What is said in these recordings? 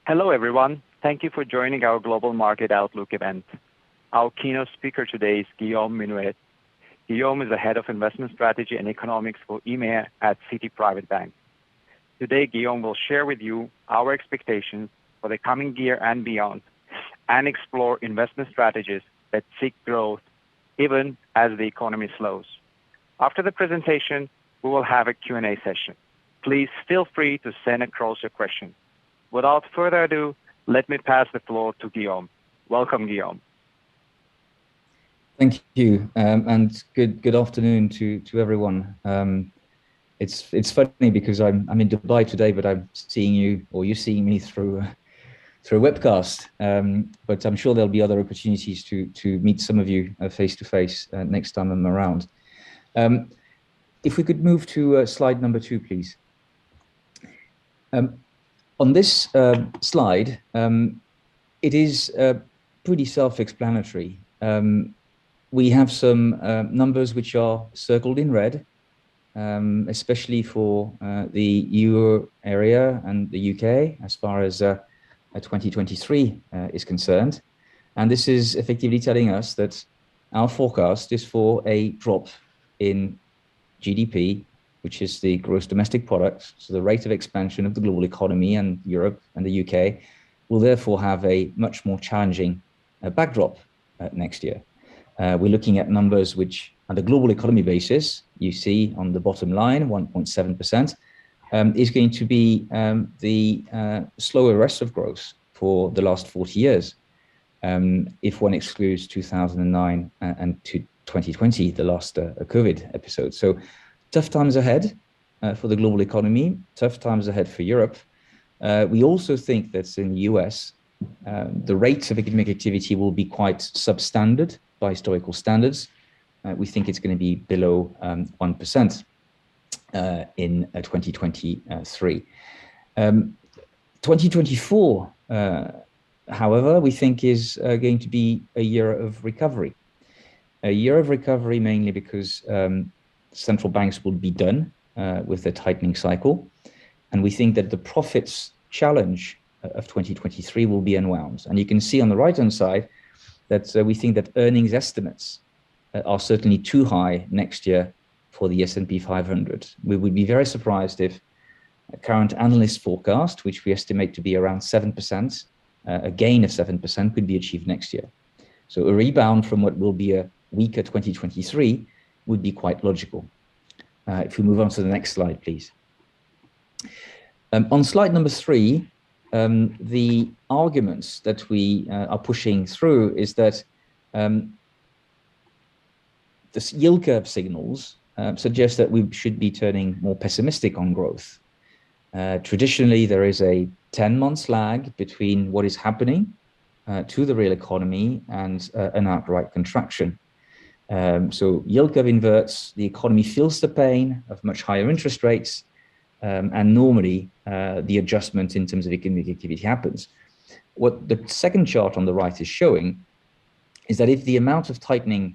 Hello, everyone. Thank you for joining our Global Market Outlook event. Our keynote speaker today is Guillaume Menuet. Guillaume is the head of investment strategy and economics for EMEA at Citi Private Bank. Today, Guillaume will share with you our expectations for the coming year and beyond, and explore investment strategies that seek growth even as the economy slows. After the presentation, we will have a Q&A session. Please feel free to send across your questions. Without further ado, let me pass the floor to Guillaume. Welcome, Guillaume. Thank you, and good afternoon to everyone. It's funny because I'm in Dubai today, but I'm seeing you, or you're seeing me through a webcast. But I'm sure there'll be other opportunities to meet some of you face to face next time I'm around. If we could move to slide number 2, please. On this slide, it is pretty self-explanatory. We have some numbers which are circled in red, especially for the Euro area and the UK as far as 2023 is concerned. And this is effectively telling us that our forecast is for a drop in GDP, which is the gross domestic product. So the rate of expansion of the global economy, and Europe and the UK will therefore have a much more challenging backdrop next year. We're looking at numbers which, on the global economy basis, you see on the bottom line, 1.7%, is going to be the slower rest of growth for the last 40 years, if one excludes 2009 and 2020, the last COVID episode. So tough times ahead for the global economy, tough times ahead for Europe. We also think that in the US, the rates of economic activity will be quite substandard by historical standards. We think it's going to be below 1% in 2023. 2024, however, we think is going to be a year of recovery. A year of recovery mainly because central banks will be done with the tightening cycle. And we think that the profits challenge of 2023 will be unwound. And you can see on the right-hand side that we think that earnings estimates are certainly too high next year for the S&P 500. We would be very surprised if a current analyst forecast, which we estimate to be around 7%, a gain of 7% could be achieved next year. So a rebound from what will be a weaker 2023 would be quite logical. If we move on to the next slide, please. On slide number 3, the arguments that we are pushing through is that the yield curve signals suggest that we should be turning more pessimistic on growth. Traditionally, there is a 10-month lag between what is happening to the real economy and an outright contraction. So yield curve inverts, the economy feels the pain of much higher interest rates, and normally the adjustment in terms of economic activity happens. What the second chart on the right is showing is that if the amount of tightening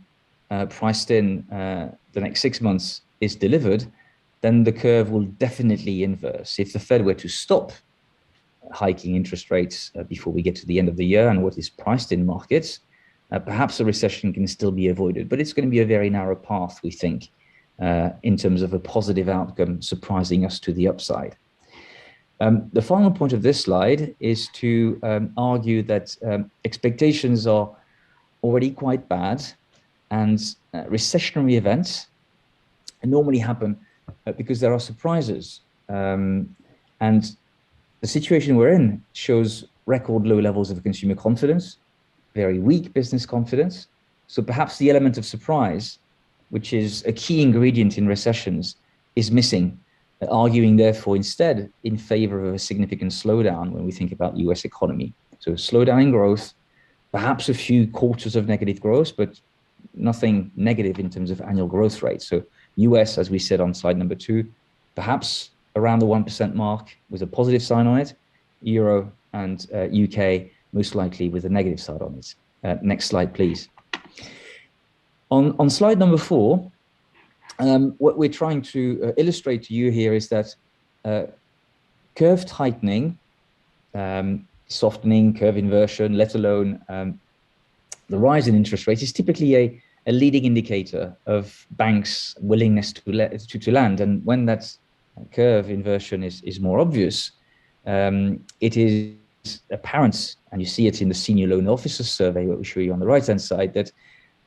priced in the next 6 months is delivered, then the curve will definitely inverse. If the Fed were to stop hiking interest rates before we get to the end of the year and what is priced in markets, perhaps a recession can still be avoided, but it's going to be a very narrow path, we think, in terms of a positive outcome surprising us to the upside. The final point of this slide is to argue that expectations are already quite bad, and recessionary events normally happen because there are surprises. And the situation we're in shows record low levels of consumer confidence, very weak business confidence. So perhaps the element of surprise, which is a key ingredient in recessions, is missing, arguing therefore instead in favor of a significant slowdown when we think about the US economy. So a slowdown in growth, perhaps a few quarters of negative growth, but nothing negative in terms of annual growth rate. So US, as we said on slide number 2, perhaps around the 1% mark with a positive sign on it. Euro and UK most likely with a negative side on it. Next slide, please. On slide number 4, what we're trying to illustrate to you here is that curve tightening softening, curve inversion, let alone the rise in interest rates, is typically a leading indicator of banks' willingness to lend. And when that curve inversion is more obvious, it is apparent, and you see it in the senior loan officers survey, what we show you on the right-hand side, that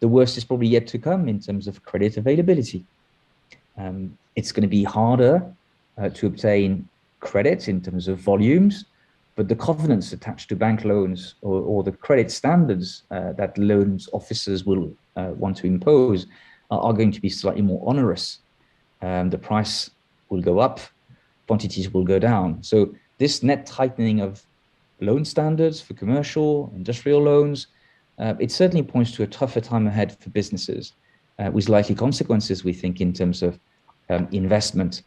the worst is probably yet to come in terms of credit availability. It's going to be harder to obtain credit in terms of volumes, but the covenants attached to bank loans or the credit standards that loans officers will want to impose are going to be slightly more onerous. The price will go up, quantities will go down. So this net tightening of loan standards for commercial, industrial loans, it certainly points to a tougher time ahead for businesses, with likely consequences, we think, in terms of investment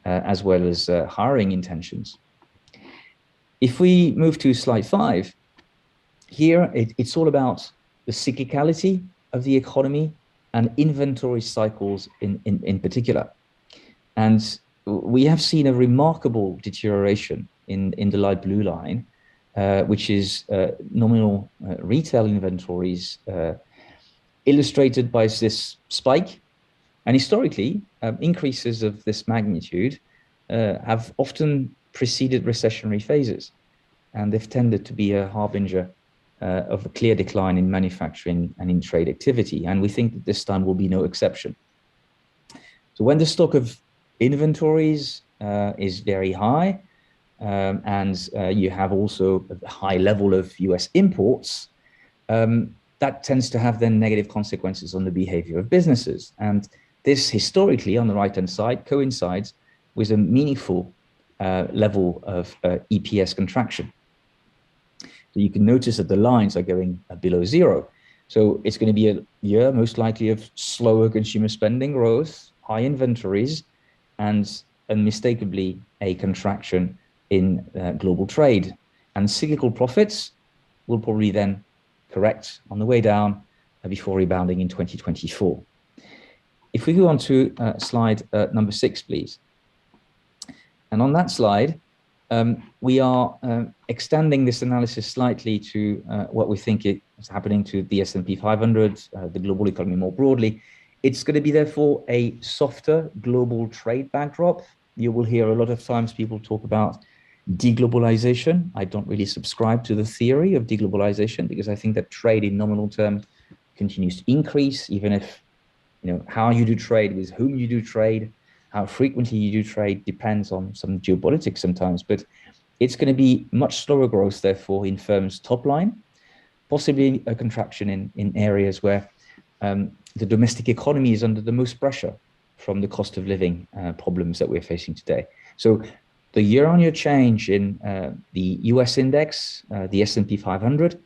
as well as hiring intentions. If we move to slide 5, here it's all about the cyclicality of the economy and inventory cycles in particular. And we have seen a remarkable deterioration in the light blue line, which is nominal retail inventories, illustrated by this spike. And historically, increases of this magnitude have often preceded recessionary phases, and they've tended to be a harbinger of a clear decline in manufacturing and in trade activity. And we think that this time will be no exception. So when the stock of inventories is very high, and you have also a high level of US imports, that tends to have then negative consequences on the behavior of businesses. And this historically, on the right-hand side, coincides with a meaningful level of EPS contraction. So you can notice that the lines are going below zero. So it's going to be a year most likely of slower consumer spending growth, high inventories, and unmistakably a contraction in global trade. And cyclical profits will probably then correct on the way down before rebounding in 2024. If we go on to slide number 6, please. And on that slide, we are extending this analysis slightly to what we think is happening to the S&P 500, the global economy more broadly. It's going to be, therefore, a softer global trade backdrop. You will hear a lot of times people talk about deglobalization. I don't really subscribe to the theory of deglobalization, because I think that trade in nominal terms continues to increase, even if, you know, how you do trade, with whom you do trade, how frequently you do trade depends on some geopolitics sometimes. But it's going to be much slower growth, therefore, in firms' top line, possibly a contraction in areas where the domestic economy is under the most pressure from the cost of living problems that we're facing today. So the year-on-year change in the US index, the S&P 500,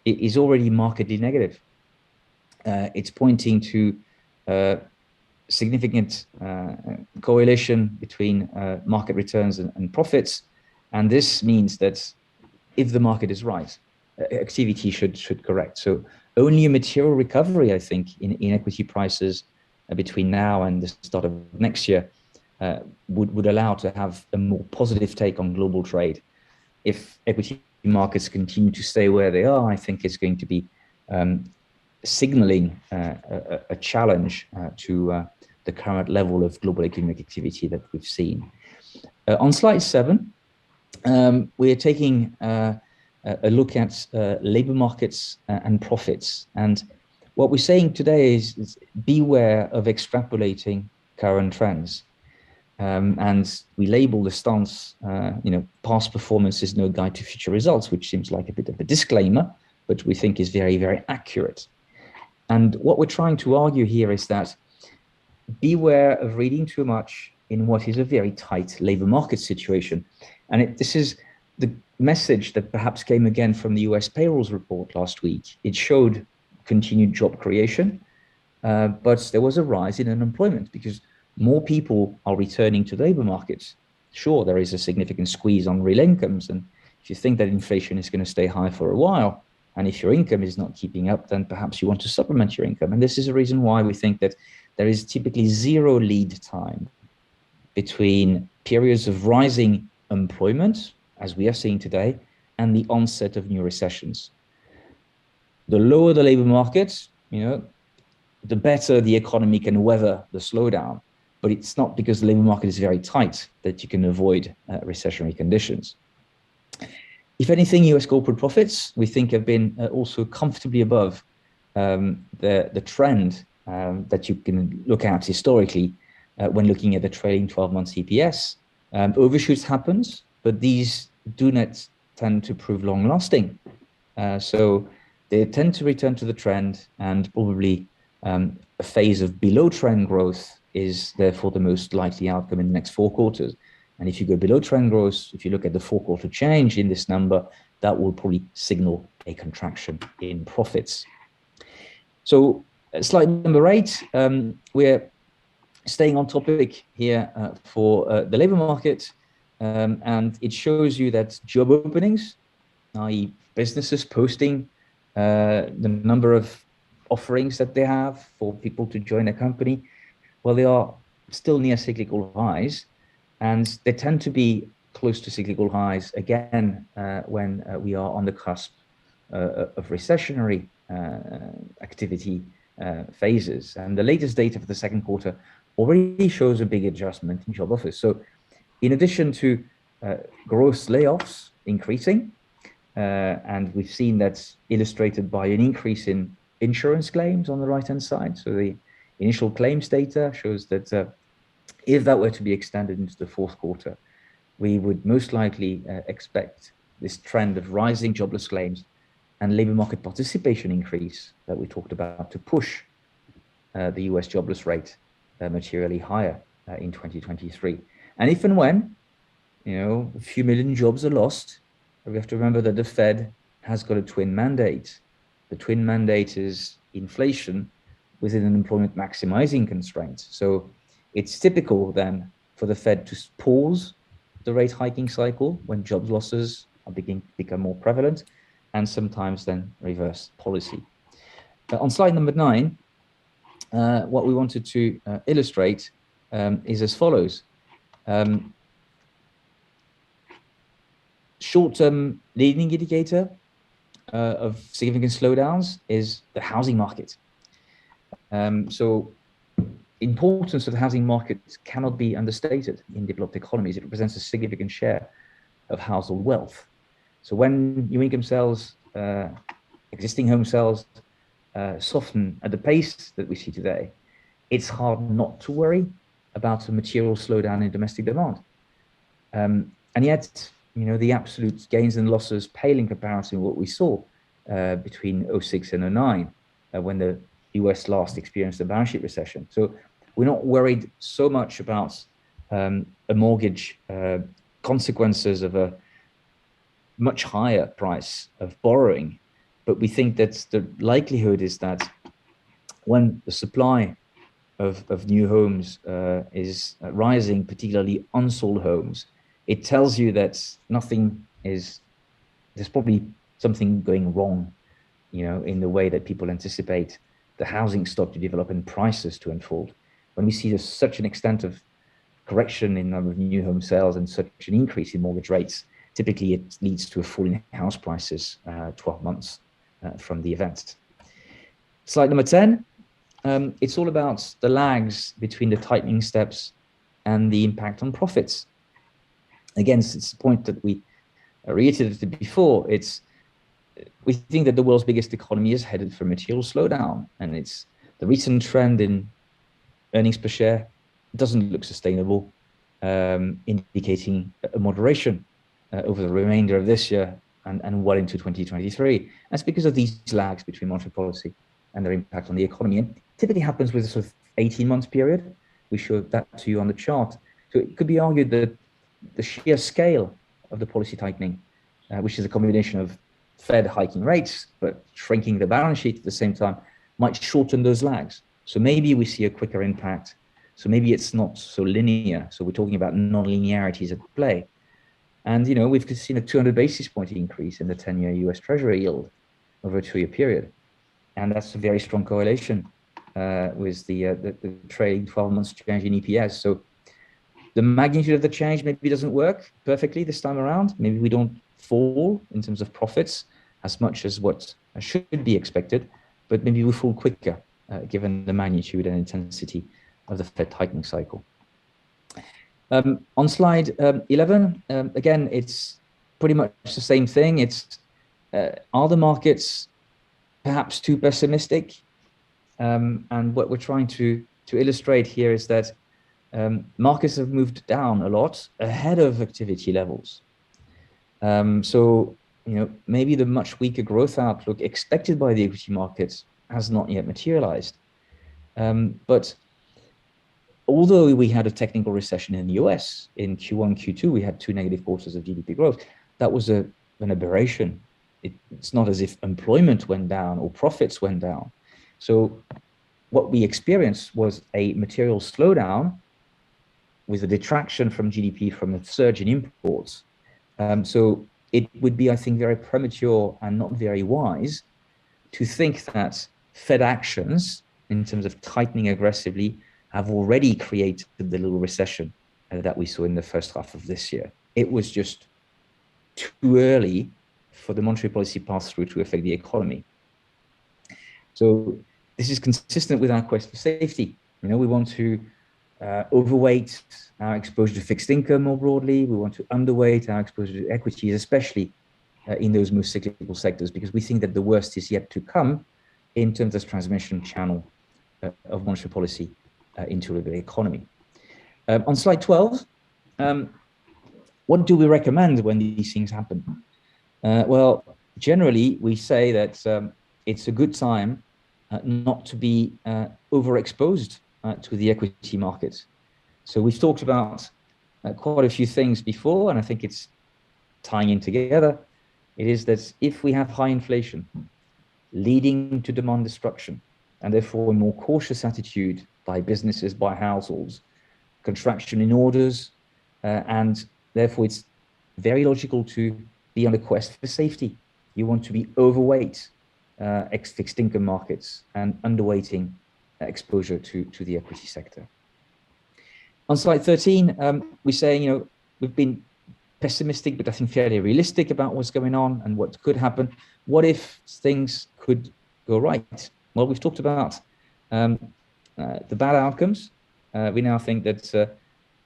is already markedly negative. It's pointing to significant correlation between market returns and profits. And this means that if the market is right, activity should correct. So only a material recovery, I think, in equity prices between now and the start of next year would allow to have a more positive take on global trade. If equity markets continue to stay where they are, I think it's going to be signaling a challenge to the current level of global economic activity that we've seen. On slide 7, we are taking a look at labor markets and profits. And what we're saying today is beware of extrapolating current trends. And we label the stance, past performance is no guide to future results, which seems like a bit of a disclaimer, but we think is very, very accurate. And what we're trying to argue here is that beware of reading too much in what is a very tight labor market situation. And this is the message that perhaps came again from the US payrolls report last week. It showed continued job creation, but there was a rise in unemployment because more people are returning to the labor markets. Sure, there is a significant squeeze on real incomes. And if you think that inflation is going to stay high for a while, and if your income is not keeping up, then perhaps you want to supplement your income. And this is a reason why we think that there is typically zero lead time between periods of rising employment, as we are seeing today, and the onset of new recessions. The lower the labor market, the better the economy can weather the slowdown. But it's not because the labor market is very tight that you can avoid recessionary conditions. If anything, US corporate profits, we think, have been also comfortably above the trend that you can look at historically when looking at the trailing 12 months EPS. Overshoots happens, but these do not tend to prove long-lasting. So they tend to return to the trend, and probably a phase of below-trend growth is therefore the most likely outcome in the next 4 quarters. And if you go below trend growth, if you look at the 4-quarter change in this number, that will probably signal a contraction in profits. So slide number 8, we're staying on topic here for the labor market, and it shows you that job openings, i.e. businesses posting the number of offerings that they have for people to join a company, well, they are still near cyclical highs, and they tend to be close to cyclical highs again when we are on the cusp of recessionary activity phases. And the latest data for the 2nd quarter already shows a big adjustment in job offers. So in addition to gross layoffs increasing, and we've seen that's illustrated by an increase in insurance claims on the right-hand side. So the initial claims data shows that if that were to be extended into the 4th quarter, we would most likely expect this trend of rising jobless claims and labor market participation increase that we talked about to push the US jobless rate materially higher in 2023. And if and when, a few million jobs are lost, we have to remember that the Fed has got a twin mandate. The twin mandate is inflation within an employment maximizing constraint. So it's typical then for the Fed to pause the rate hiking cycle when job losses are beginning to become more prevalent, and sometimes then reverse policy. On slide number 9, what we wanted to illustrate is as follows. Short-term leading indicator of significant slowdowns is the housing market. So importance of the housing market cannot be understated in developed economies. It represents a significant share of household wealth. So when new income sales, existing home sales soften at the pace that we see today, it's hard not to worry about a material slowdown in domestic demand. And yet, the absolute gains and losses pale in comparison to what we saw between 2006 and 2009, when the US last experienced a balance sheet recession. So we're not worried so much about a mortgage consequences of a much higher price of borrowing, but we think that the likelihood is that when the supply of new homes is rising, particularly unsold homes, it tells you that there's probably something going wrong, in the way that people anticipate the housing stock to develop and prices to unfold. When we see such an extent of correction in number of new home sales and such an increase in mortgage rates, typically it leads to a fall in house prices 12 months from the event. Slide number 10, it's all about the lags between the tightening steps and the impact on profits. Again, it's a point that we reiterated before. We think that the world's biggest economy is headed for a material slowdown, and it's the recent trend in earnings per share doesn't look sustainable, indicating a moderation over the remainder of this year and well into 2023. That's because of these lags between monetary policy and their impact on the economy. And typically happens with a sort of 18-month period. We showed that to you on the chart. So it could be argued that the sheer scale of the policy tightening, which is a combination of Fed hiking rates, but shrinking the balance sheet at the same time, might shorten those lags. So maybe we see a quicker impact. So maybe it's not so linear. So we're talking about non-linearities at play. And, we've seen a 200 basis point increase in the 10-year US Treasury yield over a 2-year period. And that's a very strong correlation with the trailing 12 months change in EPS. So the magnitude of the change maybe doesn't work perfectly this time around. Maybe we don't fall in terms of profits as much as what should be expected, but maybe we fall quicker given the magnitude and intensity of the Fed tightening cycle. On slide 11, again, it's pretty much the same thing. It's are the markets perhaps too pessimistic? And what we're trying to illustrate here is that markets have moved down a lot ahead of activity levels. So, maybe the much weaker growth outlook expected by the equity markets has not yet materialized. But although we had a technical recession in the US in Q1, Q2, we had 2 negative quarters of GDP growth. That was an aberration. It's not as if employment went down or profits went down. So what we experienced was a material slowdown with a detraction from GDP from a surge in imports. So it would be, I think, very premature and not very wise to think that Fed actions in terms of tightening aggressively have already created the little recession that we saw in the first half of this year. It was just too early for the monetary policy pass-through to affect the economy. So this is consistent with our quest for safety. We want to overweight our exposure to fixed income more broadly. We want to underweight our exposure to equities, especially in those most cyclical sectors, because we think that the worst is yet to come in terms of transmission channel of monetary policy into the economy. On slide 12, what do we recommend when these things happen? Well, generally, we say that it's a good time not to be overexposed to the equity market. So we've talked about quite a few things before, and I think it's tying in together. It is that if we have high inflation leading to demand destruction, and therefore a more cautious attitude by businesses, by households, contraction in orders, and therefore it's very logical to be on a quest for safety. You want to be overweight fixed income markets and underweighting exposure to the equity sector. On slide 13, we say, we've been pessimistic, but I think fairly realistic about what's going on and what could happen. What if things could go right? Well, we've talked about the bad outcomes. We now think that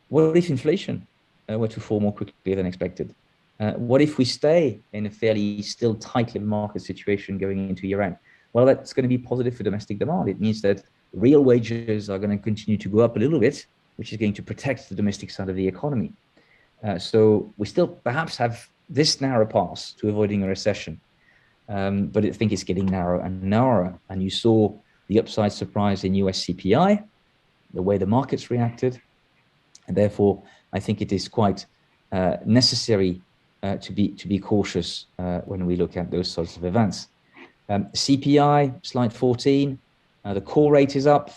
what if inflation were to fall more quickly than expected? What if we stay in a fairly still tight labor market situation going into year end? Well, that's going to be positive for domestic demand. It means that real wages are going to continue to go up a little bit, which is going to protect the domestic side of the economy. So we still perhaps have this narrow path to avoiding a recession, but I think it's getting narrower and narrower. And you saw the upside surprise in US CPI, the way the markets reacted, and therefore I think it is quite necessary to be cautious when we look at those sorts of events. CPI, slide 14, the core rate is up,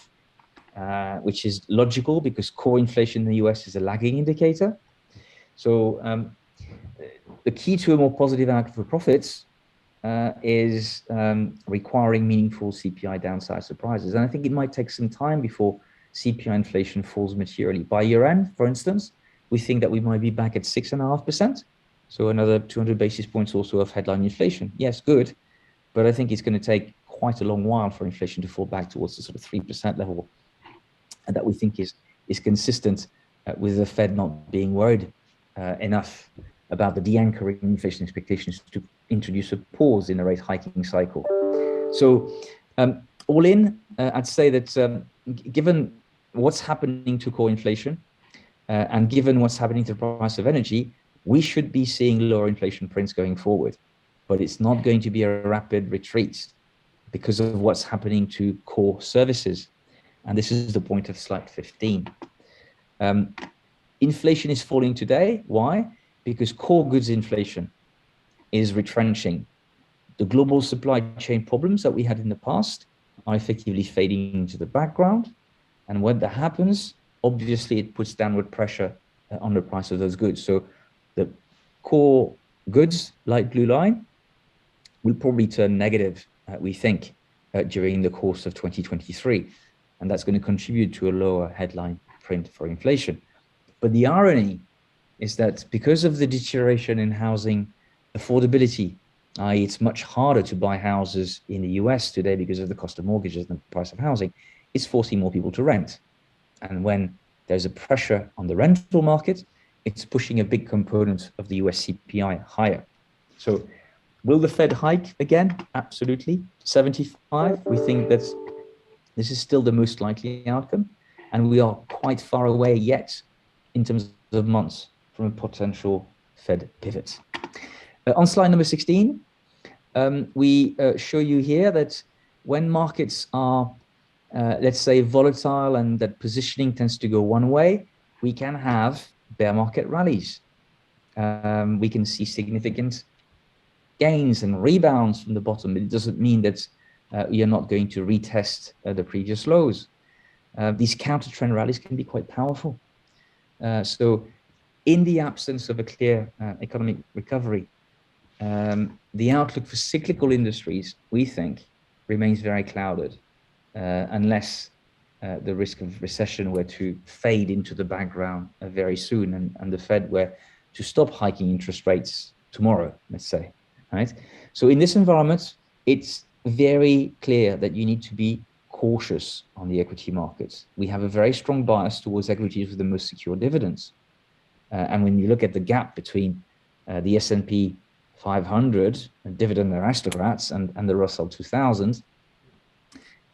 which is logical because core inflation in the US is a lagging indicator. So the key to a more positive outcome for profits is requiring meaningful CPI downside surprises. And I think it might take some time before CPI inflation falls materially. By year end, for instance, we think that we might be back at 6.5%. So another 200 basis points also of headline inflation. Yes, good. But I think it's going to take quite a long while for inflation to fall back towards the sort of 3% level. And that we think is consistent with the Fed not being worried enough about the de-anchoring inflation expectations to introduce a pause in the rate hiking cycle. So all in, I'd say that given what's happening to core inflation and given what's happening to the price of energy, we should be seeing lower inflation prints going forward. But it's not going to be a rapid retreat because of what's happening to core services. And this is the point of slide 15. Inflation is falling today. Why? Because core goods inflation is retrenching. The global supply chain problems that we had in the past are effectively fading into the background. And when that happens, obviously it puts downward pressure on the price of those goods. So the core goods, light blue line, will probably turn negative, we think, during the course of 2023. And that's going to contribute to a lower headline print for inflation. But the irony is that because of the deterioration in housing affordability, i.e. it's much harder to buy houses in the US today because of the cost of mortgages and the price of housing. It's forcing more people to rent. And when there's a pressure on the rental market, it's pushing a big component of the US CPI higher. So will the Fed hike again? Absolutely. 75, we think that this is still the most likely outcome. And we are quite far away yet in terms of months from a potential Fed pivot. On slide number 16, we show you here that when markets are, let's say, volatile and that positioning tends to go one way, we can have bear market rallies. We can see significant gains and rebounds from the bottom. It doesn't mean that you're not going to retest the previous lows. These counter trend rallies can be quite powerful. So in the absence of a clear economic recovery, the outlook for cyclical industries, we think, remains very clouded unless the risk of recession were to fade into the background very soon and the Fed were to stop hiking interest rates tomorrow, let's say, right? So in this environment, it's very clear that you need to be cautious on the equity markets. We have a very strong bias towards equities with the most secure dividends. And when you look at the gap between the S&P 500 dividend aristocrats and the Russell 2000,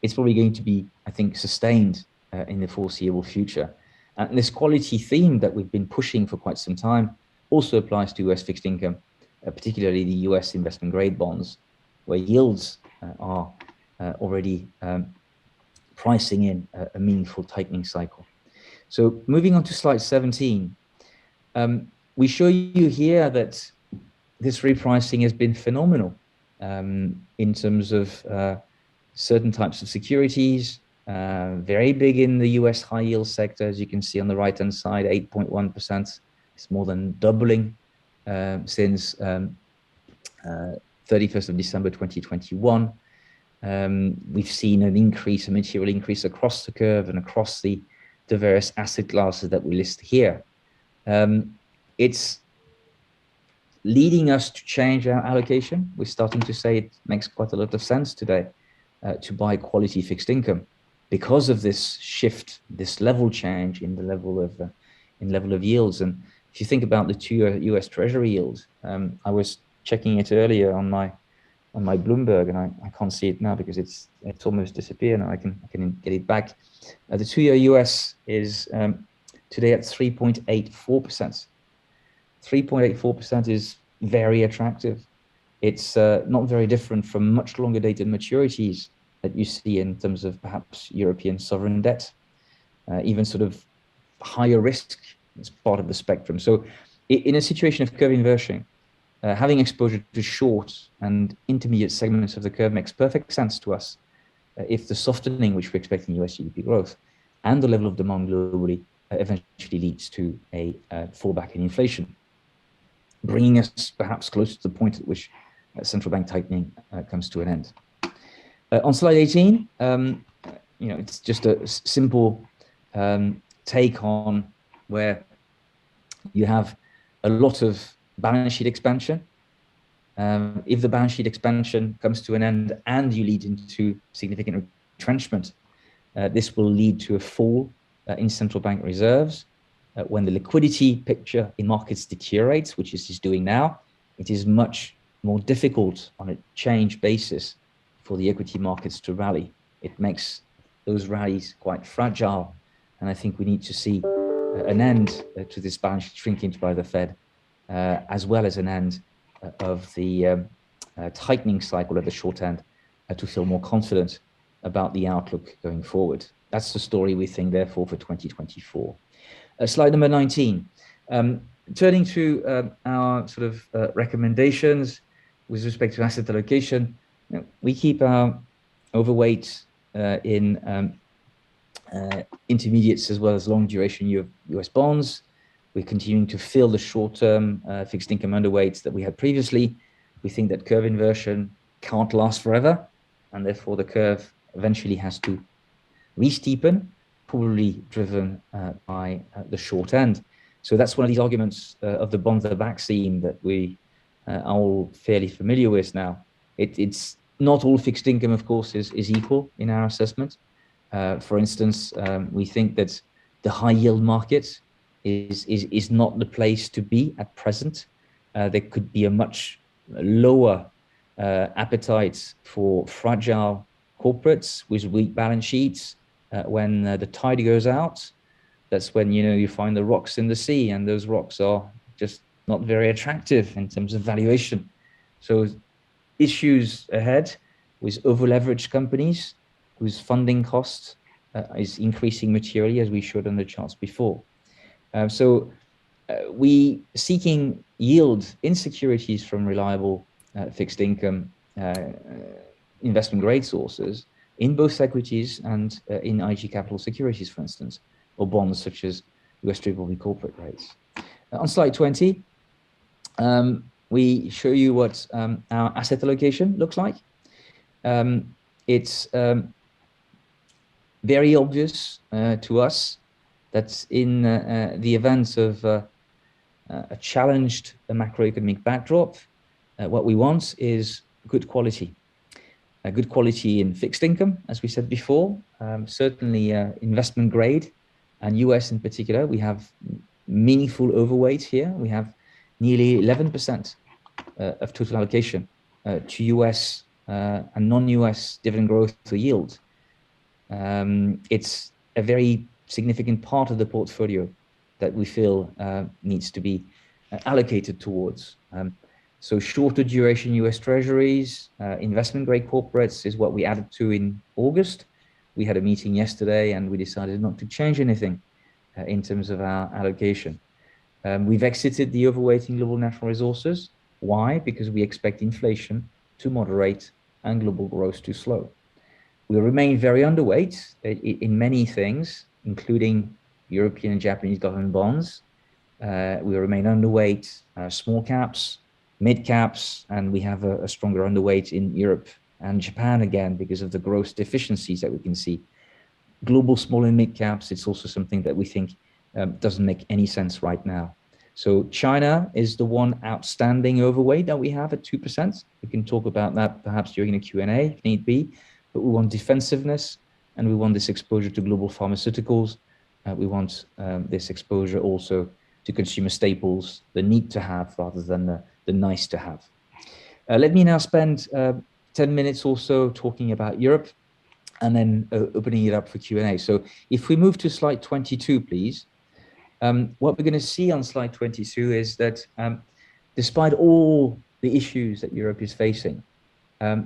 it's probably going to be, I think, sustained in the foreseeable future. And this quality theme that we've been pushing for quite some time also applies to US fixed income, particularly the US investment grade bonds, where yields are already pricing in a meaningful tightening cycle. So moving on to slide 17, we show you here that this repricing has been phenomenal in terms of certain types of securities, very big in the US high yield sector, as you can see on the right-hand side, 8.1%. It's more than doubling since 31st of December 2021. We've seen an increase, a material increase across the curve and across the various asset classes that we list here. It's leading us to change our allocation. We're starting to say it makes quite a lot of sense today to buy quality fixed income because of this shift, this level change in the level of yields. And if you think about the 2-year US Treasury yield, I was checking it earlier on my Bloomberg, and I can't see it now because it's almost disappeared. Now I can get it back. The 2-year US is today at 3.84%. 3.84% is very attractive. It's not very different from much longer dated maturities that you see in terms of perhaps European sovereign debt, even sort of higher risk as part of the spectrum. So in a situation of curve inversion, having exposure to short and intermediate segments of the curve makes perfect sense to us if the softening which we expect in US GDP growth and the level of demand globally eventually leads to a fallback in inflation, bringing us perhaps closer to the point at which central bank tightening comes to an end. On slide 18, it's just a simple take on where you have a lot of balance sheet expansion. If the balance sheet expansion comes to an end and you lead into significant retrenchment, this will lead to a fall in central bank reserves. When the liquidity picture in markets deteriorates, which it is doing now, it is much more difficult on a change basis for the equity markets to rally. It makes those rallies quite fragile. And I think we need to see an end to this balance sheet shrinkage by the Fed, as well as an end of the tightening cycle at the short end to feel more confident about the outlook going forward. That's the story we think, therefore, for 2024. Slide number 19. Turning to our sort of recommendations with respect to asset allocation, we keep our overweight in intermediates as well as long duration US bonds. We're continuing to fill the short-term fixed income underweights that we had previously. We think that curve inversion can't last forever, and therefore the curve eventually has to re-steepen, probably driven by the short end. So that's one of these arguments of the bonds at the back theme that we are all fairly familiar with now. It's not all fixed income, of course, is equal in our assessment. For instance, we think that the high yield market is not the place to be at present. There could be a much lower appetite for fragile corporates with weak balance sheets. When the tide goes out, that's when you find the rocks in the sea, and those rocks are just not very attractive in terms of valuation. So issues ahead with over-leveraged companies whose funding cost is increasing materially, as we showed on the charts before. We seeking yield in securities from reliable fixed income investment grade sources in both equities and in IG capital securities, for instance, or bonds such as US BBB corporate rates. On slide 20, we show you what our asset allocation looks like. It's very obvious to us that in the event of a challenged macroeconomic backdrop, what we want is good quality. Good quality in fixed income, as we said before, certainly investment grade, and US in particular. We have meaningful overweight here. We have nearly 11% of total allocation to US and non-US dividend growth to yield. It's a very significant part of the portfolio that we feel needs to be allocated towards. So shorter duration US Treasuries, investment grade corporates is what we added to in August. We had a meeting yesterday and we decided not to change anything in terms of our allocation. We've exited the overweighting global natural resources. Why? Because we expect inflation to moderate and global growth to slow. We remain very underweight in many things, including European and Japanese government bonds. We remain underweight small caps, mid caps, and we have a stronger underweight in Europe and Japan again because of the growth deficiencies that we can see. Global small and mid caps, it's also something that we think doesn't make any sense right now. So China is the one outstanding overweight that we have at 2%. We can talk about that perhaps during the Q&A if need be, but we want defensiveness and we want this exposure to global pharmaceuticals. We want this exposure also to consumer staples, the need to have rather than the nice to have. Let me now spend 10 minutes or so talking about Europe and then opening it up for Q&A. So if we move to slide 22, please. What we're going to see on slide 22 is that despite all the issues that Europe is facing,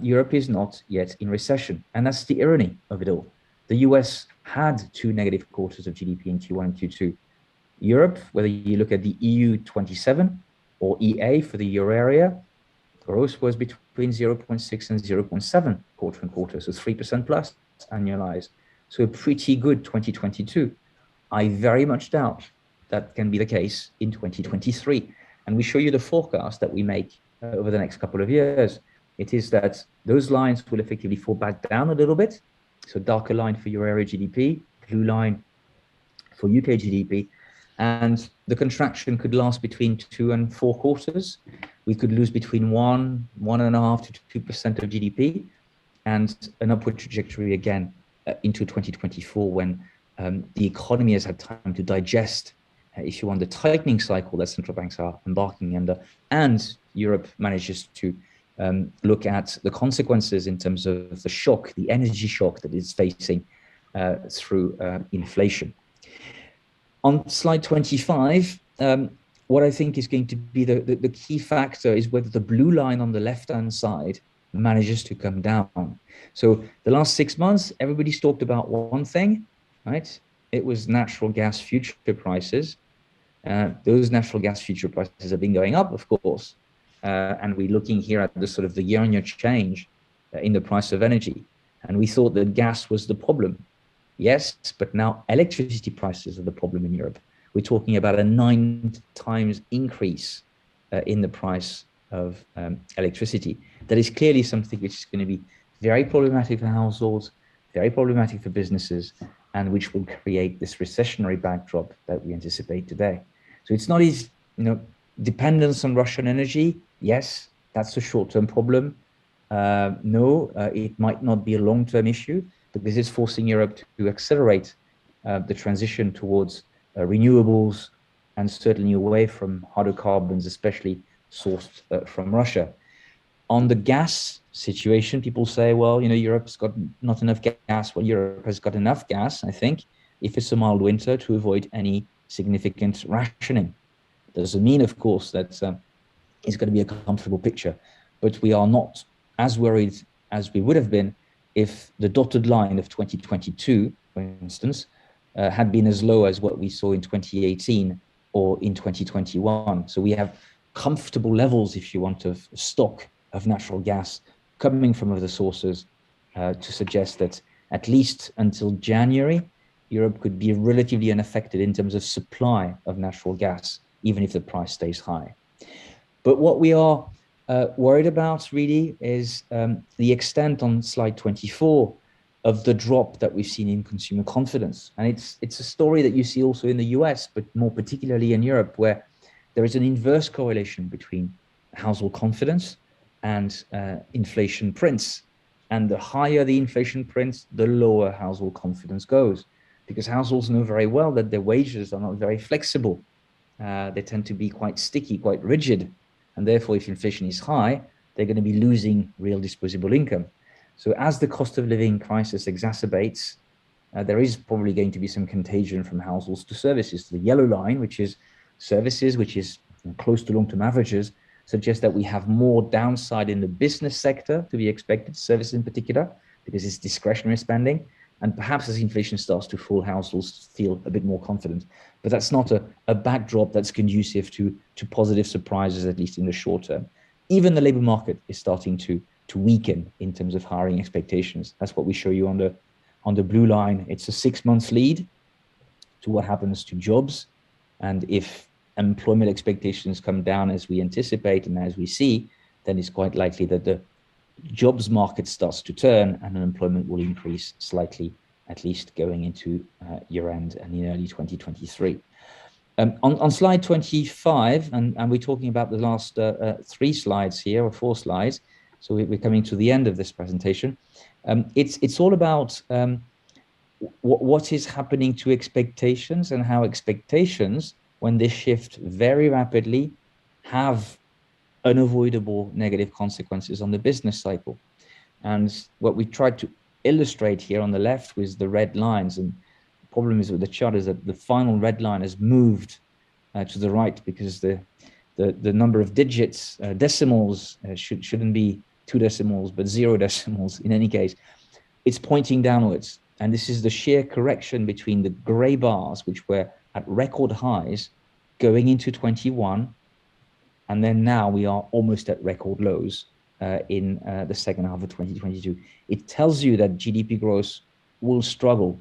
Europe is not yet in recession. And that's the irony of it all. The US had 2 negative quarters of GDP in Q1 and Q2. Europe, whether you look at the EU 27 or EA for the euro area, growth was between 0.6 and 0.7 quarter on quarter, so 3% plus annualized. So a pretty good 2022. I very much doubt that can be the case in 2023. And we show you the forecast that we make over the next couple of years. It is that those lines will effectively fall back down a little bit. So darker line for euro area GDP, blue line for UK GDP. And the contraction could last between 2 and 4 quarters. We could lose between 1.5 to 2% of GDP, and an upward trajectory again into 2024 when the economy has had time to digest, if you want, the tightening cycle that central banks are embarking under, and Europe manages to look at the consequences in terms of the shock, the energy shock that it's facing through inflation. On slide 25, what I think is going to be the key factor is whether the blue line on the left-hand side manages to come down. So the last 6 months, everybody's talked about one thing, right? It was natural gas future prices. Those natural gas future prices have been going up, of course. And we're looking here at the sort of the year-on-year change in the price of energy. And we thought that gas was the problem. Yes, but now electricity prices are the problem in Europe. We're talking about a 9 times increase in the price of electricity. That is clearly something which is going to be very problematic for households, very problematic for businesses, and which will create this recessionary backdrop that we anticipate today. So it's not easy, dependence on Russian energy. yes, that's a short-term problem. No, it might not be a long-term issue, but this is forcing Europe to accelerate the transition towards renewables and certainly away from hydrocarbons, especially sourced from Russia. On the gas situation, people say, well, Europe's got not enough gas. Well, Europe has got enough gas, I think, if it's a mild winter, to avoid any significant rationing. Doesn't mean, of course, that it's going to be a comfortable picture, but we are not as worried as we would have been if the dotted line of 2022, for instance, had been as low as what we saw in 2018 or in 2021. So we have comfortable levels, if you want, of stock of natural gas coming from other sources to suggest that at least until January, Europe could be relatively unaffected in terms of supply of natural gas, even if the price stays high. But what we are worried about really is the extent on slide 24 of the drop that we've seen in consumer confidence. And it's a story that you see also in the US, but more particularly in Europe, where there is an inverse correlation between household confidence and inflation prints. And the higher the inflation prints, the lower household confidence goes, because households know very well that their wages are not very flexible. They tend to be quite sticky, quite rigid. And therefore, if inflation is high, they're going to be losing real disposable income. So as the cost of living crisis exacerbates, there is probably going to be some contagion from households to services. The yellow line, which is services, which is close to long-term averages, suggests that we have more downside in the business sector to be expected, services in particular, because it's discretionary spending. And perhaps as inflation starts to fall, households feel a bit more confident. But that's not a backdrop that's conducive to positive surprises, at least in the short term. Even the labor market is starting to weaken in terms of hiring expectations. That's what we show you on the blue line. It's a 6 month lead to what happens to jobs. And if employment expectations come down as we anticipate and as we see, then it's quite likely that the jobs market starts to turn and unemployment will increase slightly, at least going into year end and in early 2023. On slide 25, and we're talking about the last 3 slides here, or 4 slides, so we're coming to the end of this presentation. It's all about what is happening to expectations and how expectations, when they shift very rapidly, have unavoidable negative consequences on the business cycle. And what we tried to illustrate here on the left with the red lines, and the problem is with the chart is that the final red line has moved to the right because the number of digits, decimals, shouldn't be 2 decimals, but 0 decimals in any case. It's pointing downwards. And this is the sheer correction between the gray bars, which were at record highs going into 21, and then now we are almost at record lows in the second half of 2022. It tells you that GDP growth will struggle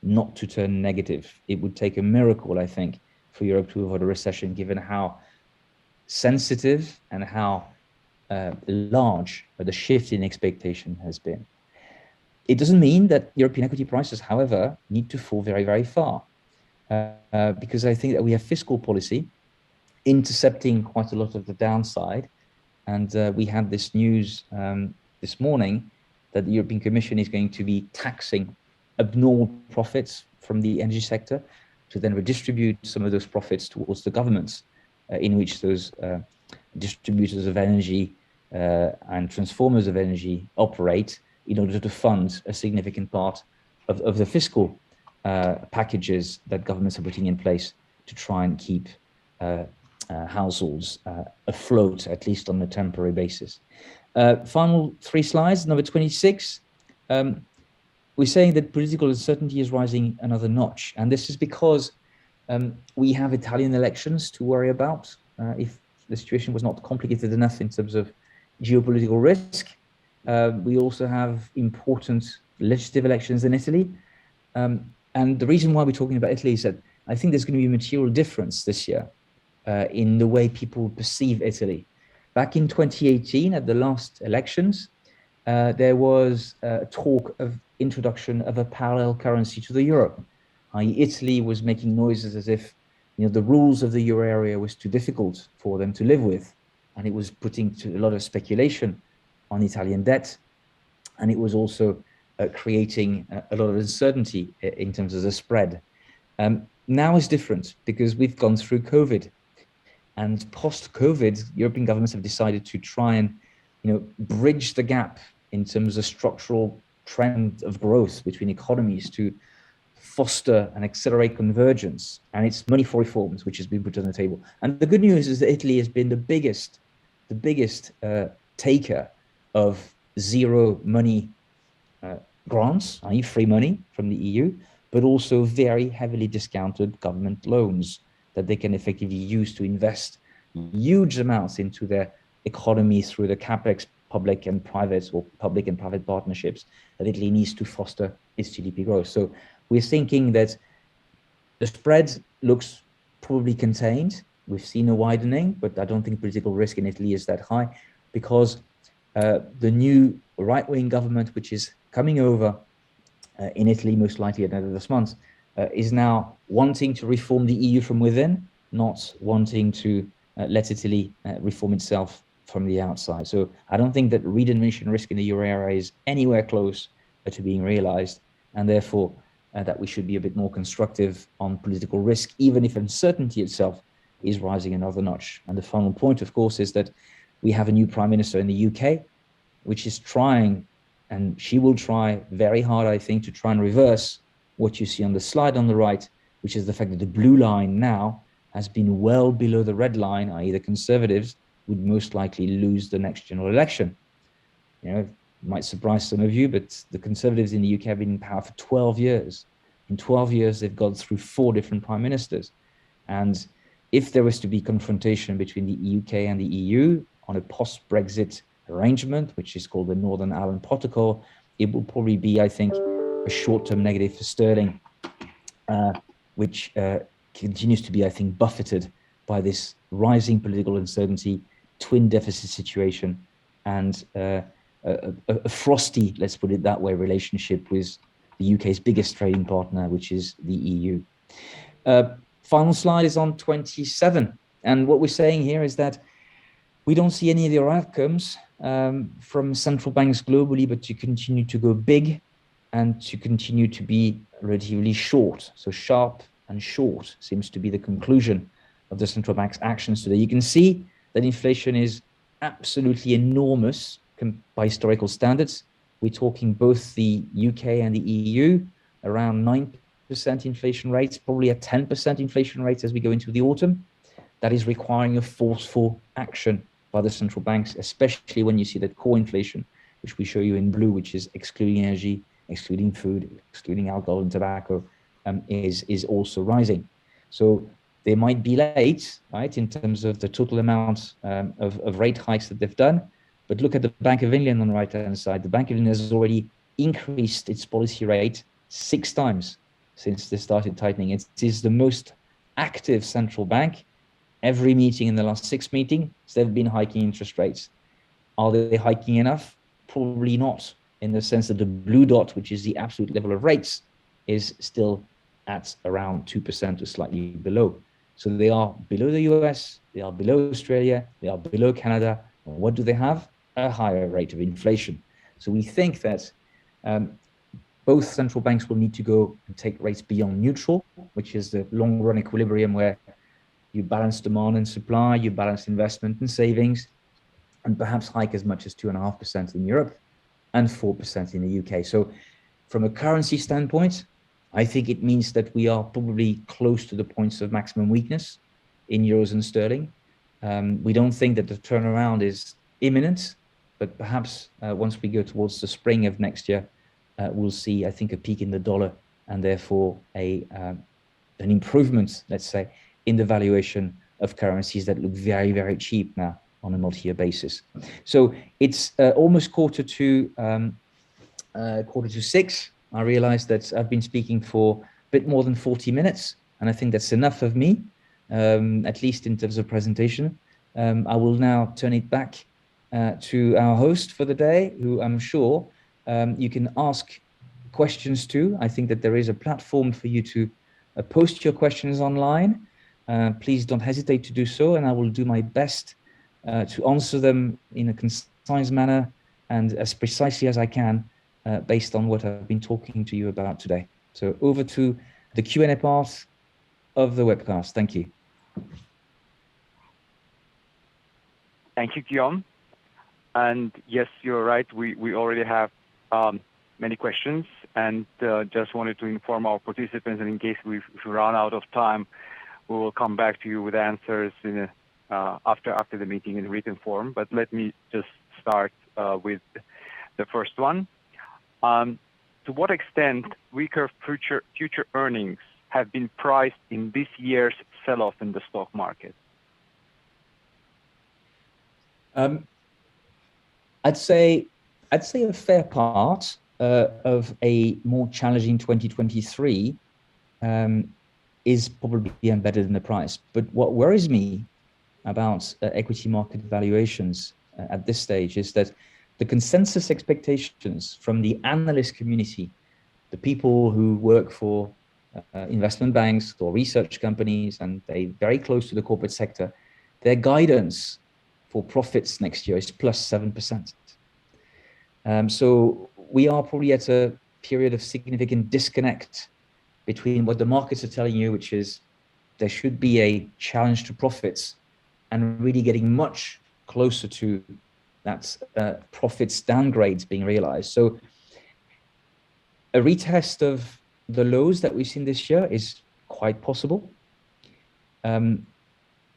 not to turn negative. It would take a miracle, I think, for Europe to avoid a recession, given how sensitive and how large the shift in expectation has been. It doesn't mean that European equity prices, however, need to fall very, very far, because I think that we have fiscal policy intercepting quite a lot of the downside. And we had this news this morning that the European Commission is going to be taxing abnormal profits from the energy sector to then redistribute some of those profits towards the governments in which those distributors of energy and transformers of energy operate, in order to fund a significant part of the fiscal packages that governments are putting in place to try and keep households afloat, at least on a temporary basis. Final 3 slides, number 26. We're saying that political uncertainty is rising another notch, and this is because we have Italian elections to worry about. If the situation was not complicated enough in terms of geopolitical risk, we also have important legislative elections in Italy. And the reason why we're talking about Italy is that I think there's going to be a material difference this year in the way people perceive Italy. Back in 2018, at the last elections, there was talk of introduction of a parallel currency to the euro. Italy was making noises as if the rules of the euro area was too difficult for them to live with. and it was putting to a lot of speculation on Italian debt, and it was also creating a lot of uncertainty in terms of the spread. Now is different because we've gone through COVID, and post-COVID, European governments have decided to try and, bridge the gap in terms of structural trend of growth between economies to foster and accelerate convergence. And it's money for reforms, which has been put on the table. And the good news is that Italy has been the biggest taker of zero money grants, i.e. free money from the EU, but also very heavily discounted government loans that they can effectively use to invest huge amounts into their economy through the capex, public and private partnerships that Italy needs to foster its GDP growth. So we're thinking that the spread looks probably contained. We've seen a widening, but I don't think political risk in Italy is that high because the new right-wing government, which is coming over in Italy, most likely at the end of this month, is now wanting to reform the EU from within, not wanting to let Italy reform itself from the outside. So I don't think that redenomination risk in the euro area is anywhere close to being realized, and therefore that we should be a bit more constructive on political risk, even if uncertainty itself is rising another notch. And the final point, of course, is that we have a new prime minister in the UK, which is trying, and she will try very hard, I think, to try and reverse what you see on the slide on the right, which is the fact that the blue line now has been well below the red line, i.e. the Conservatives would most likely lose the next general election. It might surprise some of you, but the Conservatives in the UK have been in power for 12 years. In 12 years, they've gone through 4 different prime ministers. And if there was to be confrontation between the UK and the EU on a post-Brexit arrangement, which is called the Northern Ireland Protocol, it will probably be, I think, a short-term negative for sterling, which continues to be, I think, buffeted by this rising political uncertainty, twin deficit situation, and a frosty, let's put it that way, relationship with the UK's biggest trading partner, which is the EU. Final slide is on 27. And what we're saying here is that we don't see any of the outcomes from central banks globally, but to continue to go big and to continue to be relatively short. So sharp and short seems to be the conclusion of the central bank's actions today. You can see that inflation is absolutely enormous by historical standards. We're talking both the UK and the EU, around 9% inflation rates, probably a 10% inflation rate as we go into the autumn. That is requiring a forceful action by the central banks, especially when you see that core inflation, which we show you in blue, which is excluding energy, excluding food, excluding alcohol and tobacco, is also rising. So they might be late, right, in terms of the total amount of rate hikes that they've done. But look at the Bank of England on the right-hand side. The Bank of England has already increased its policy rate 6 times since they started tightening. It is the most active central bank. Every meeting in the last 6 meetings, they've been hiking interest rates. Are they hiking enough? Probably not, in the sense that the blue dot, which is the absolute level of rates, is still at around 2% or slightly below. So they are below the US, they are below Australia, they are below Canada. And what do they have? A higher rate of inflation. So we think that both central banks will need to go and take rates beyond neutral, which is the long-run equilibrium where you balance demand and supply, you balance investment and savings, and perhaps hike as much as 2.5% in Europe and 4% in the UK. So from a currency standpoint, I think it means that we are probably close to the points of maximum weakness in euros and sterling. We don't think that the turnaround is imminent, but perhaps once we go towards the spring of next year, we'll see, I think, a peak in the dollar and therefore an improvement, let's say, in the valuation of currencies that look very, very cheap now on a multi-year basis. So it's almost quarter to 6. I realize that I've been speaking for a bit more than 40 minutes, and I think that's enough of me, at least in terms of presentation. I will now turn it back to our host for the day, who I'm sure you can ask questions to. I think that there is a platform for you to post your questions online. Please don't hesitate to do so, and I will do my best to answer them in a concise manner and as precisely as I can based on what I've been talking to you about today. So over to the Q&A part of the webcast. Thank you. Thank you, Guillaume. And yes, you're right. We already have many questions, and just wanted to inform our participants, and in case we run out of time, we will come back to you with answers in after the meeting in written form. But let me just start with the first one. To what extent weaker future earnings have been priced in this year's sell-off in the stock market? I'd say a fair part of a more challenging 2023 is probably embedded in the price. But what worries me about equity market valuations at this stage is that the consensus expectations from the analyst community, the people who work for investment banks or research companies, and they're very close to the corporate sector, their guidance for profits next year is plus 7%. So we are probably at a period of significant disconnect between what the markets are telling you, which is there should be a challenge to profits, and really getting much closer to that profits downgrades being realized. So a retest of the lows that we've seen this year is quite possible,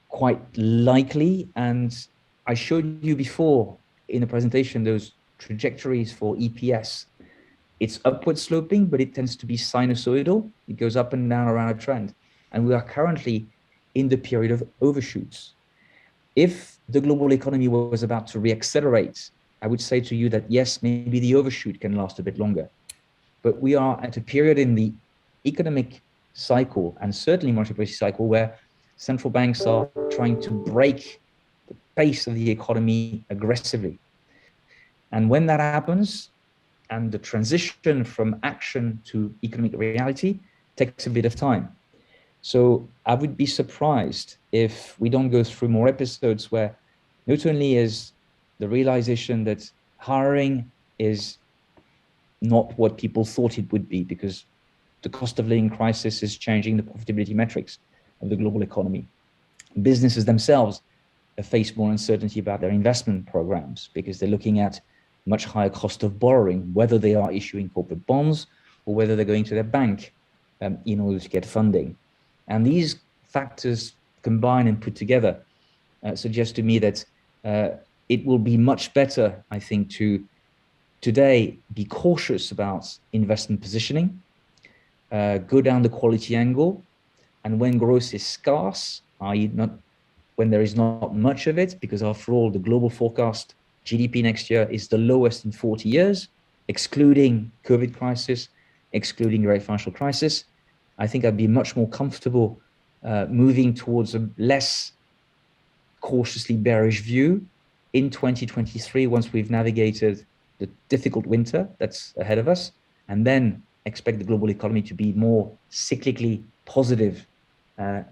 quite likely. And I showed you before in the presentation those trajectories for EPS. It's upward sloping, but it tends to be sinusoidal. It goes up and down around a trend. And we are currently in the period of overshoots. If the global economy was about to reaccelerate, I would say to you that yes, maybe the overshoot can last a bit longer. But we are at a period in the economic cycle, and certainly monetary policy cycle, where central banks are trying to break the pace of the economy aggressively. And when that happens, and the transition from action to economic reality takes a bit of time. So I would be surprised if we don't go through more episodes where not only is the realization that hiring is not what people thought it would be, because the cost of living crisis is changing the profitability metrics of the global economy. Businesses themselves face more uncertainty about their investment programs because they're looking at much higher cost of borrowing, whether they are issuing corporate bonds or whether they're going to their bank in order to get funding. And these factors combined and put together suggest to me that it will be much better, I think, to today be cautious about investment positioning, go down the quality angle, and when growth is scarce, i.e. not when there is not much of it, because after all, the global forecast GDP next year is the lowest in 40 years, excluding COVID crisis, excluding the great financial crisis. I think I'd be much more comfortable moving towards a less cautiously bearish view in 2023 once we've navigated the difficult winter that's ahead of us, and then expect the global economy to be more cyclically positive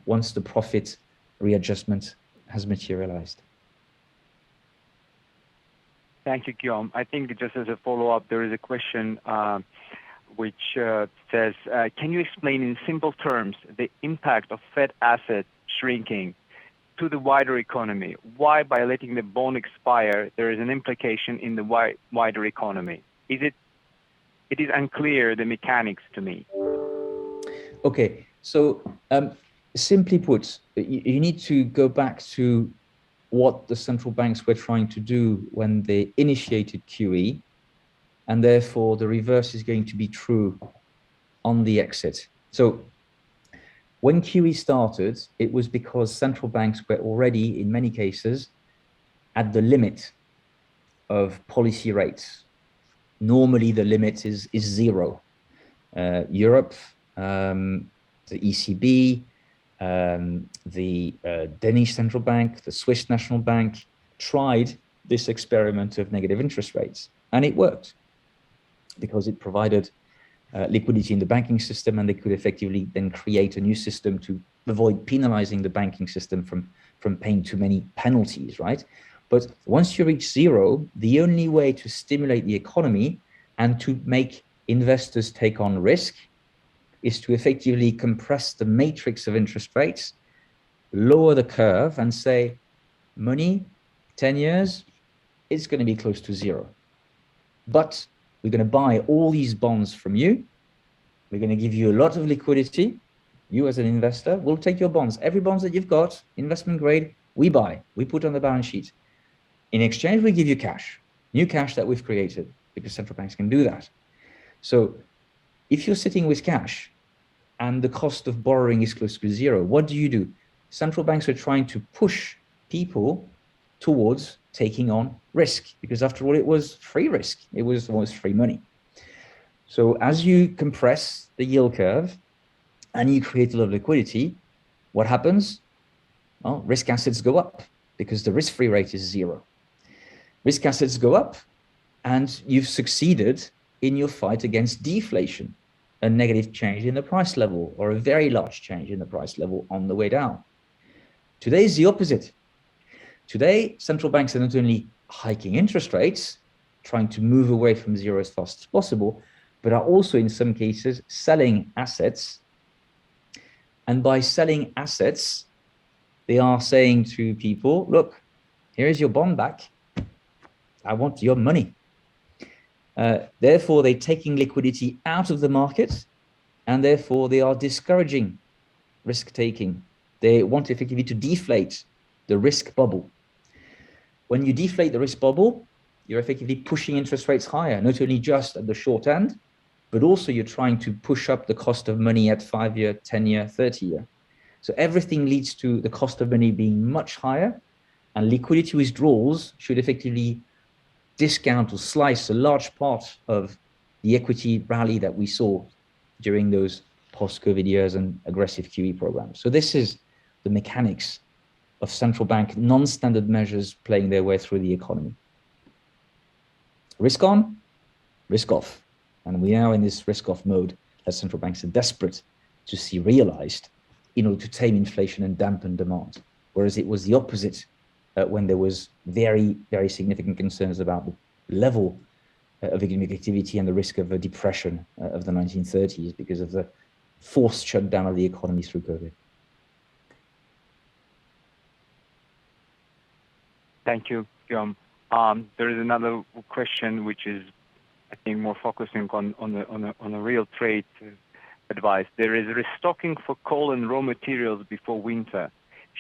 once the profit readjustment has materialized. Thank you, Guillaume. I think just as a follow-up, there is a question which says, can you explain in simple terms the impact of Fed assets shrinking to the wider economy? Why, by letting the bond expire, there is an implication in the wider economy? It is unclear, the mechanics to me. Okay, so simply put, you need to go back to what the central banks were trying to do when they initiated QE, and therefore the reverse is going to be true on the exit. So when QE started, it was because central banks were already, in many cases, at the limit of policy rates. Normally the limit is zero. Europe, the ECB, the Danish central bank, the Swiss national bank tried this experiment of negative interest rates, and it worked because it provided liquidity in the banking system, and they could effectively then create a new system to avoid penalizing the banking system from paying too many penalties, right? But once you reach zero, the only way to stimulate the economy and to make investors take on risk is to effectively compress the matrix of interest rates, lower the curve, and say, money, 10 years, it's going to be close to zero. But we're going to buy all these bonds from you. We're going to give you a lot of liquidity. You as an investor, we'll take your bonds. Every bonds that you've got, investment grade, we buy, we put on the balance sheet. In exchange, we give you cash, new cash that we've created, because central banks can do that. So if you're sitting with cash and the cost of borrowing is close to zero, what do? Central banks are trying to push people towards taking on risk, because after all, it was free risk. It was almost free money. So as you compress the yield curve and you create a lot of liquidity, what happens? Well, risk assets go up because the risk-free rate is zero. Risk assets go up, and you've succeeded in your fight against deflation, a negative change in the price level or a very large change in the price level on the way down. Today is the opposite. Today, central banks are not only hiking interest rates, trying to move away from zero as fast as possible, but are also in some cases selling assets. And by selling assets, they are saying to people, look, here is your bond back. I want your money. Therefore, they're taking liquidity out of the market, and therefore they are discouraging risk-taking. They want effectively to deflate the risk bubble. When you deflate the risk bubble, you're effectively pushing interest rates higher, not only just at the short end, but also you're trying to push up the cost of money at 5-year, 10-year, 30-year. So everything leads to the cost of money being much higher, and liquidity withdrawals should effectively discount or slice a large part of the equity rally that we saw during those post-COVID years and aggressive QE programs. So this is the mechanics of central bank non-standard measures playing their way through the economy. Risk on, risk off. And we are in this risk off mode that central banks are desperate to see realized in order to tame inflation and dampen demand. Whereas it was the opposite when there was very, very significant concerns about the level of economic activity and the risk of a depression of the 1930s because of the forced shutdown of the economy through COVID. Thank you, Guillaume. There is another question which is, I think, more focusing on a real trade advice. There is restocking for coal and raw materials before winter.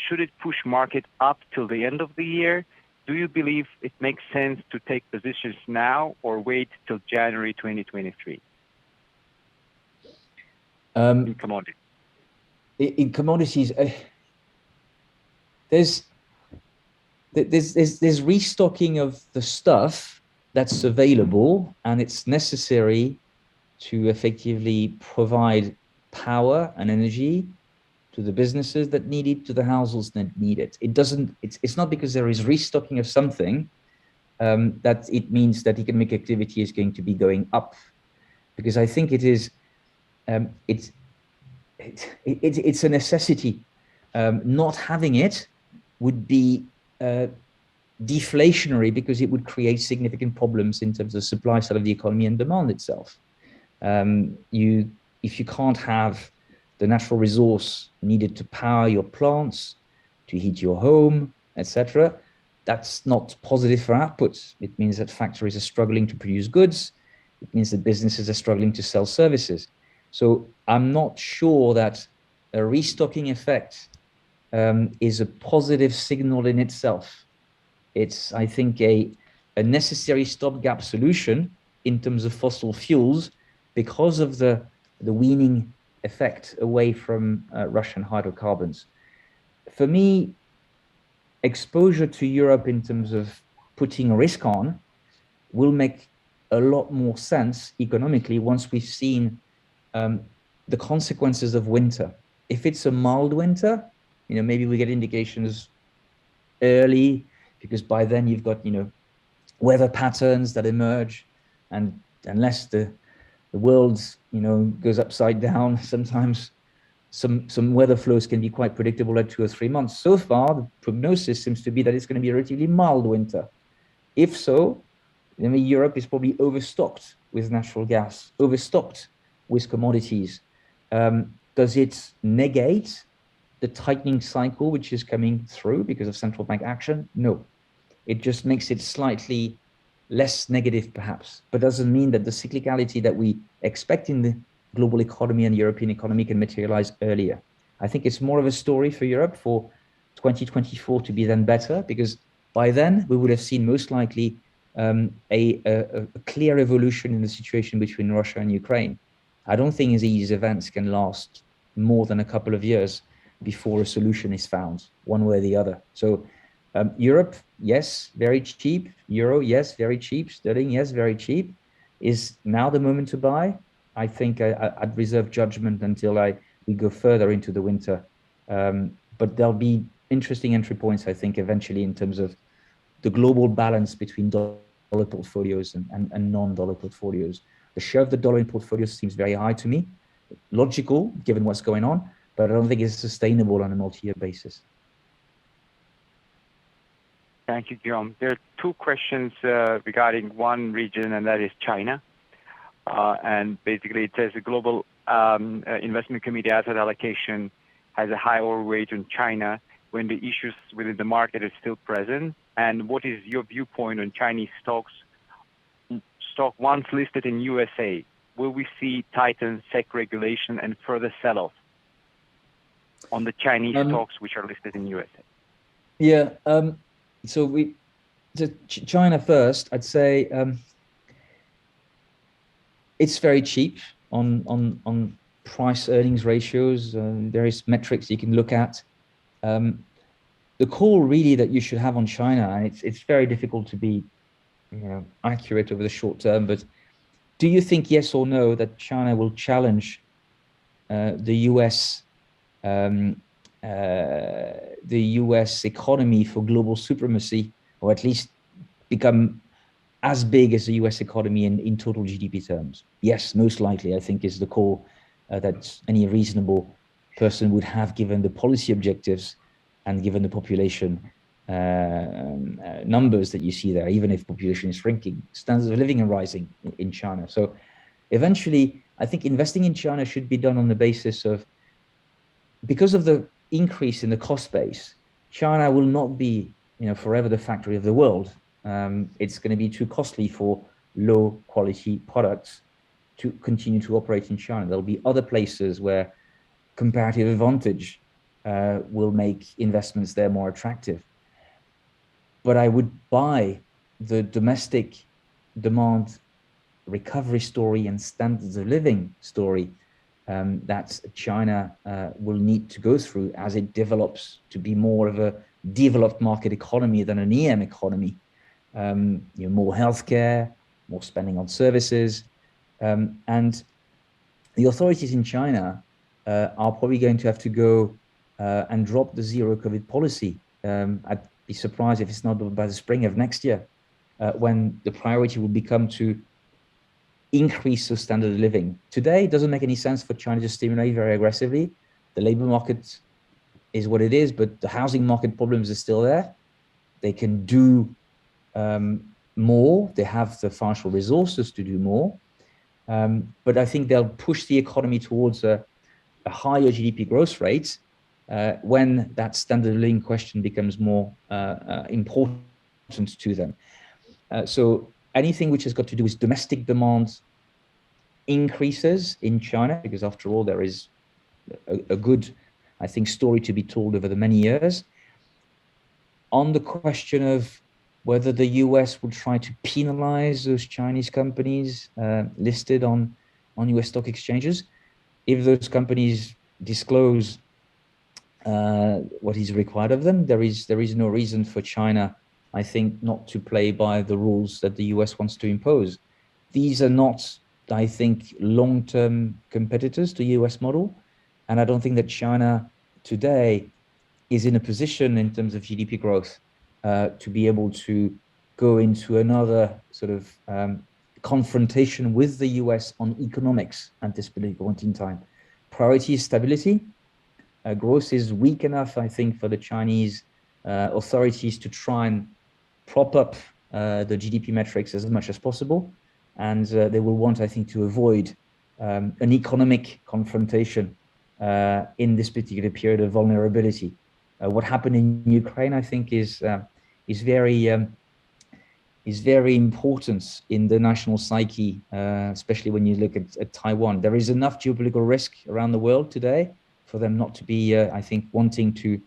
Should it push market up till the end of the year? Do you believe it makes sense to take positions now or wait till January 2023? In commodities. In commodities, there's restocking of the stuff that's available, and it's necessary to effectively provide power and energy to the businesses that need it, to the households that need it. It's not because there is restocking of something that it means that economic activity is going to be going up, because I think it is it's a necessity. Not having it would be deflationary, because it would create significant problems in terms of supply side of the economy and demand itself. If you can't have the natural resource needed to power your plants, to heat your home, etc., that's not positive for outputs. It means that factories are struggling to produce goods. It means that businesses are struggling to sell services. So I'm not sure that a restocking effect is a positive signal in itself. It's, I think, a necessary stopgap solution in terms of fossil fuels because of the weaning effect away from Russian hydrocarbons. For me, exposure to Europe in terms of putting a risk on will make a lot more sense economically once we've seen the consequences of winter. If it's a mild winter, maybe we get indications early, because by then you've got, weather patterns that emerge, and unless the the world, goes upside down. Sometimes some weather flows can be quite predictable at 2 or 3 months. So far, the prognosis seems to be that it's going to be a relatively mild winter. If so, Europe is probably overstocked with natural gas, overstocked with commodities. Does it negate the tightening cycle which is coming through because of central bank action? No. It just makes it slightly less negative, perhaps, but doesn't mean that the cyclicality that we expect in the global economy and European economy can materialize earlier. I think it's more of a story for Europe for 2024 to be then better, because by then we would have seen most likely a clear evolution in the situation between Russia and Ukraine. I don't think these events can last more than a couple of years before a solution is found, one way or the other. So Europe, yes, very cheap. Euro, yes, very cheap. Sterling, yes, very cheap. Is now the moment to buy? I think I'd reserve judgment until we go further into the winter. But there'll be interesting entry points, I think, eventually in terms of the global balance between dollar portfolios and non-dollar portfolios. The share of the dollar in portfolios seems very high to me. Logical, given what's going on, but I don't think it's sustainable on a multi-year basis. Thank you, Guillaume. There are two questions regarding one region, and that is China. And basically, it says the Global Investment Committee asset allocation has a high overweight on China when the issues within the market are still present. And what is your viewpoint on Chinese stock once listed in USA? Will we see tightened SEC regulation and further sell-off on the Chinese stocks which are listed in USA? Yeah. So China first, I'd say it's very cheap on price earnings ratios. Various metrics you can look at. The call really that you should have on China, and it's very difficult to be accurate over the short term, but do you think, yes or no, that China will challenge the US economy for global supremacy, or at least become as big as the US economy in total GDP terms? Yes, most likely, I think, is the call that any reasonable person would have, given the policy objectives and given the population numbers that you see there. Even if population is shrinking, standards of living are rising in China. So eventually, I think investing in China should be done on the basis of, because of the increase in the cost base, China will not be forever the factory of the world. It's going to be too costly for low quality products to continue to operate in China. There'll be other places where comparative advantage will make investments there more attractive. But I would buy the domestic demand recovery story and standards of living story that China will need to go through as it develops to be more of a developed market economy than an EM economy. More healthcare, more spending on services. And the authorities in China are probably going to have to go and drop the zero COVID policy. I'd be surprised if it's not by the spring of next year, when the priority will become to increase the standard of living. Today, it doesn't make any sense for China to stimulate very aggressively. The labor market is what it is, but the housing market problems are still there. They can do more. They have the financial resources to do more. But I think they'll push the economy towards a higher GDP growth rate when that standard of living question becomes more important to them. So anything which has got to do with domestic demand increases in China, because after all, there is a good, I think, story to be told over the many years. On the question of whether the US will try to penalize those Chinese companies listed on US stock exchanges, if those companies disclose what is required of them, there is no reason for China, I think, not to play by the rules that the US wants to impose. These are not, I think, long-term competitors to US model. And I don't think that China today is in a position in terms of GDP growth to be able to go into another sort of confrontation with the US on economics at this particular point in time. Priority is stability. Growth is weak enough, I think, for the Chinese authorities to try and prop up the GDP metrics as much as possible. And they will want, I think, to avoid an economic confrontation in this particular period of vulnerability. What happened in Ukraine, I think, is very important in the national psyche, especially when you look at Taiwan. There is enough geopolitical risk around the world today for them not to be, I think, wanting to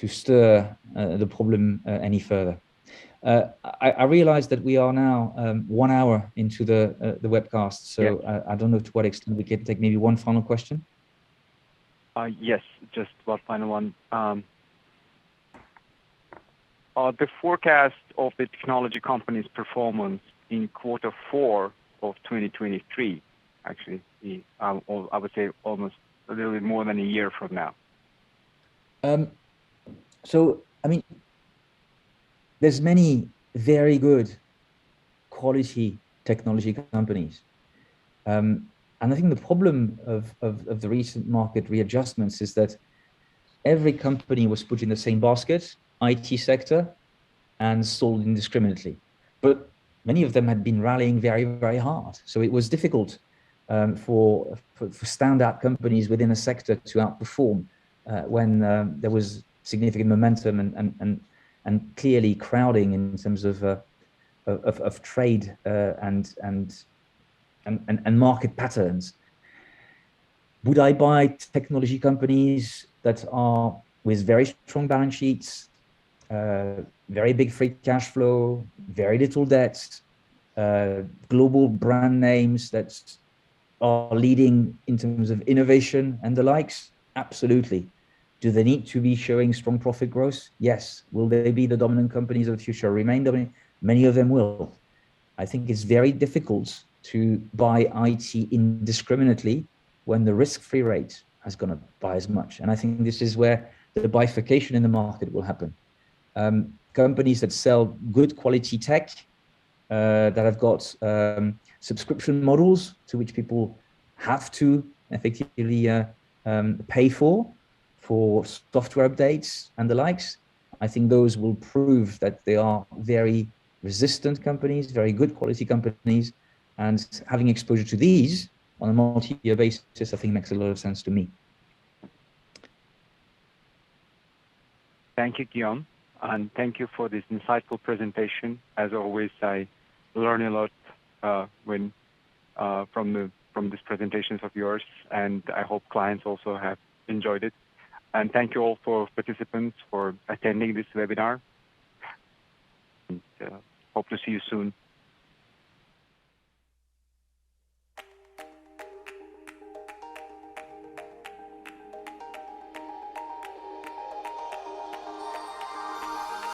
stir the problem any further. I realize that we are now 1 hour into the webcast, so yeah. I don't know to what extent we can take maybe one final question. Yes, just one final one. The forecast of the technology company's performance in Q4 of 2023, actually, I would say almost a little bit more than a year from now. So, I mean, there's many very good quality technology companies. And I think the problem of the recent market readjustments is that every company was put in the same basket, IT sector, and sold indiscriminately. But many of them had been rallying very, very hard. So it was difficult for standout companies within a sector to outperform when there was significant momentum and clearly crowding in terms of trade and market patterns. Would I buy technology companies that are with very strong balance sheets, very big free cash flow, very little debt, global brand names that are leading in terms of innovation and the likes? Absolutely. Do they need to be showing strong profit growth? Yes. Will they be the dominant companies of the future, remain dominant? Many of them will. I think it's very difficult to buy IT indiscriminately when the risk-free rate has gone up by as much. And I think this is where the bifurcation in the market will happen. Companies that sell good quality tech, that have got subscription models to which people have to effectively pay for software updates and the likes, I think those will prove that they are very resistant companies, very good quality companies, and having exposure to these on a multi-year basis, I think makes a lot of sense to me. Thank you, Guillaume, and thank you for this insightful presentation. As always, I learn a lot from these presentations of yours, and I hope clients also have enjoyed it. And thank you all for participants for attending this webinar. And, hope to see you soon.